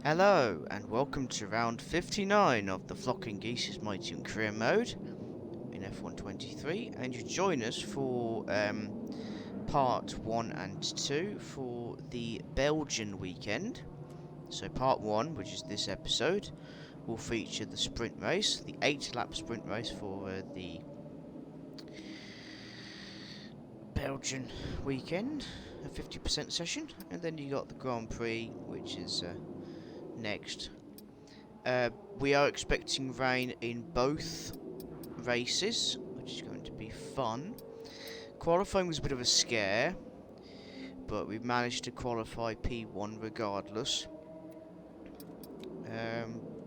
Hello, and welcome to round 59 of the Flocking Geese's Mighty and Career Mode in F123, and you join us for part 1 and 2 for the Belgian weekend. So part 1, which is this episode, will feature the sprint race, the 8-lap sprint race for the Belgian weekend, a 50% session, and then you got the Grand Prix, which is next. We are expecting rain in both races, which is going to be fun. Qualifying was a bit of a scare, but we managed to qualify P1 regardless.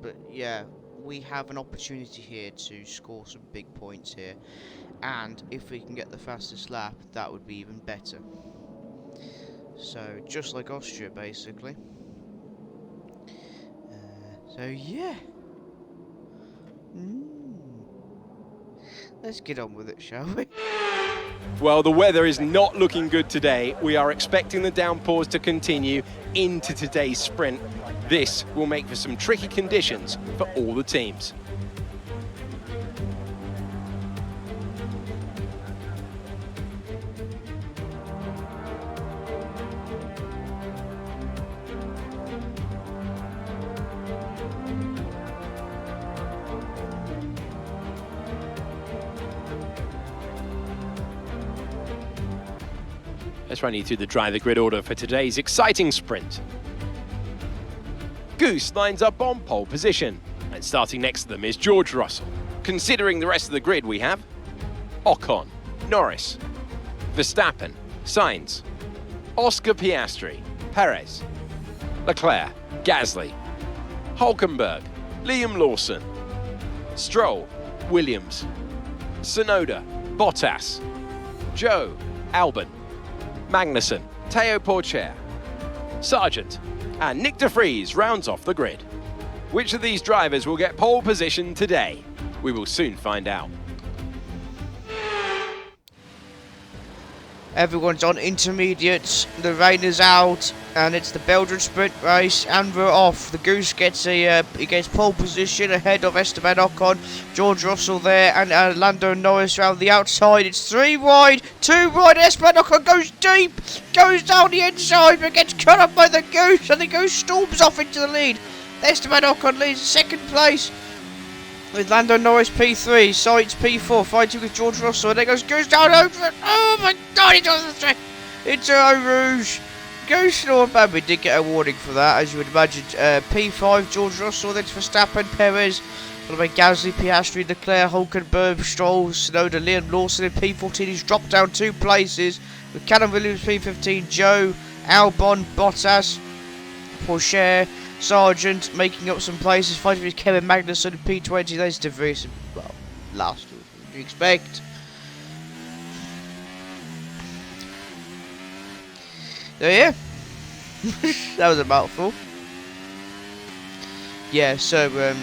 But yeah, we have an opportunity here to score some big points here, and if we can get the fastest lap, that would be even better. So just like Austria, basically. So yeah. Let's get on with it, shall we? Well, the weather is not looking good today. We are expecting the downpours to continue into today's sprint. This will make for some tricky conditions for all the teams. Let's run you through the driver grid order for today's exciting sprint. Goose lines up on pole position, and starting next to them is George Russell. Considering the rest of the grid, we have Ocon, Norris, Verstappen, Sainz, Oscar Piastri, Perez, Leclerc, Gasly, Hulkenberg, Liam Lawson, Stroll, Williams, Tsunoda, Bottas, Joe, Albon, Magnussen, Teo Porcher, Sargent, and Nick de Vries rounds off the grid. Which of these drivers will get pole position today? We will soon find out. Everyone's on intermediates, the rain is out, and it's the Belgian sprint race, and we're off. The Goose gets he gets pole position ahead of Esteban Ocon, George Russell there, and Lando Norris around the outside. It's 3 wide, 2 wide. Esteban Ocon goes deep, goes down the inside, but gets cut up by the Goose, and the Goose storms off into the lead. Esteban Ocon leads second place, with Lando Norris P3, Sainz P4, fighting with George Russell, and there goes Goose down over it. Oh my god, he's on the track into Eau Rouge. Goose, not bad, we did get a warning for that, as you would imagine. P5, George Russell, then Verstappen, Perez, followed by Gasly, Piastri, Leclerc, Hulkenberg, Stroll, Tsunoda, Liam Lawson in P14, he's dropped down 2 places, with Callum Williams P15, Joe, Albon, Bottas, Porcher, Sargent making up some places, fighting with Kevin Magnussen in P20. There's de Vries, well, last one, what do you expect? So yeah, that was a mouthful. Yeah, so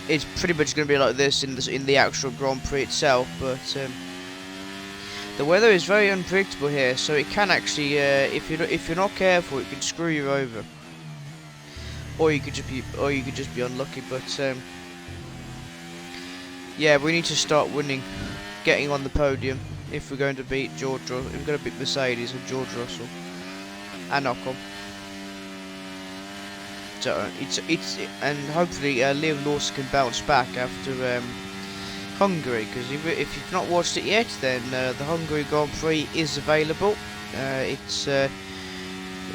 it's pretty much going to be like this in the actual Grand Prix itself, but the weather is very unpredictable here, so it can actually, if you're not careful, it can screw you over. Or you could just be unlucky, but yeah, we need to start winning, getting on the podium if we're going to beat if we're going to beat Mercedes and George Russell and Ocon. So and hopefully Liam Lawson can bounce back after Hungary, because if you've not watched it yet, then the Hungary Grand Prix is available. It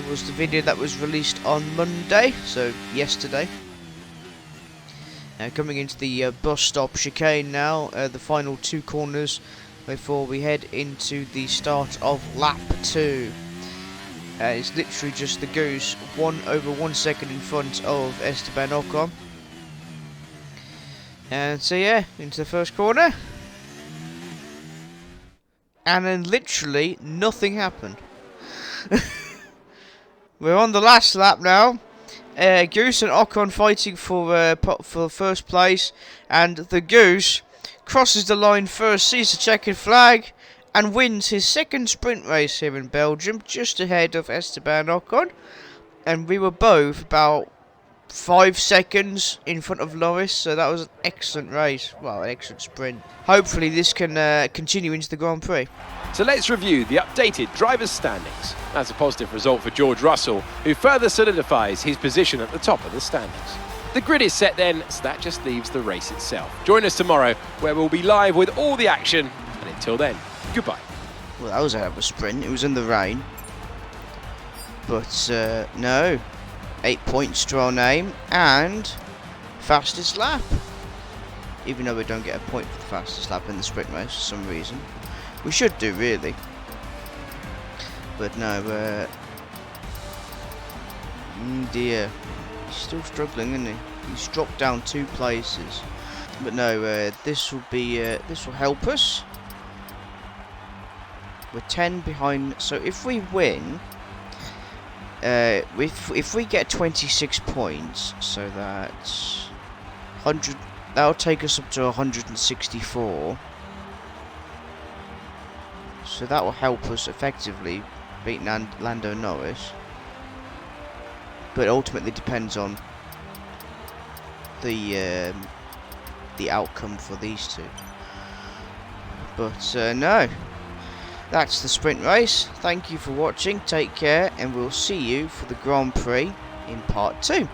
was the video that was released on Monday, so yesterday. Coming into the bus stop chicane now, the final 2 corners before we head into the start of lap 2. It's literally just the Goose, 1 second in front of Esteban Ocon. And so yeah, into the first corner. And then literally nothing happened. We're on the last lap now. Goose and Ocon fighting for first place, and the Goose crosses the line first, sees the checkered flag, and wins his second sprint race here in Belgium, just ahead of Esteban Ocon. And we were both about 5 seconds in front of Norris, so that was an excellent race. Well, an excellent sprint. Hopefully this can continue into the Grand Prix. So let's review the updated drivers' standings. That's a positive result for George Russell, who further solidifies his position at the top of the standings. The grid is set then, so that just leaves the race itself. Join us tomorrow, where we'll be live with all the action. And until then, goodbye. Well, that was a hell of a sprint. It was in the rain. But, no. 8 points to our name, and fastest lap. Even though we don't get a point for the fastest lap in the sprint race for some reason. We should do, really. But no, dear. He's still struggling, isn't he? He's dropped down 2 places. But no, this will help us. We're 10 behind, so if we win, if we get 26 points, so that's 100, that'll take us up to 164. So that will help us effectively beat Lando Norris. But ultimately depends on the outcome for these two. But no. That's the sprint race. Thank you for watching, take care, and we'll see you for the Grand Prix in part 2.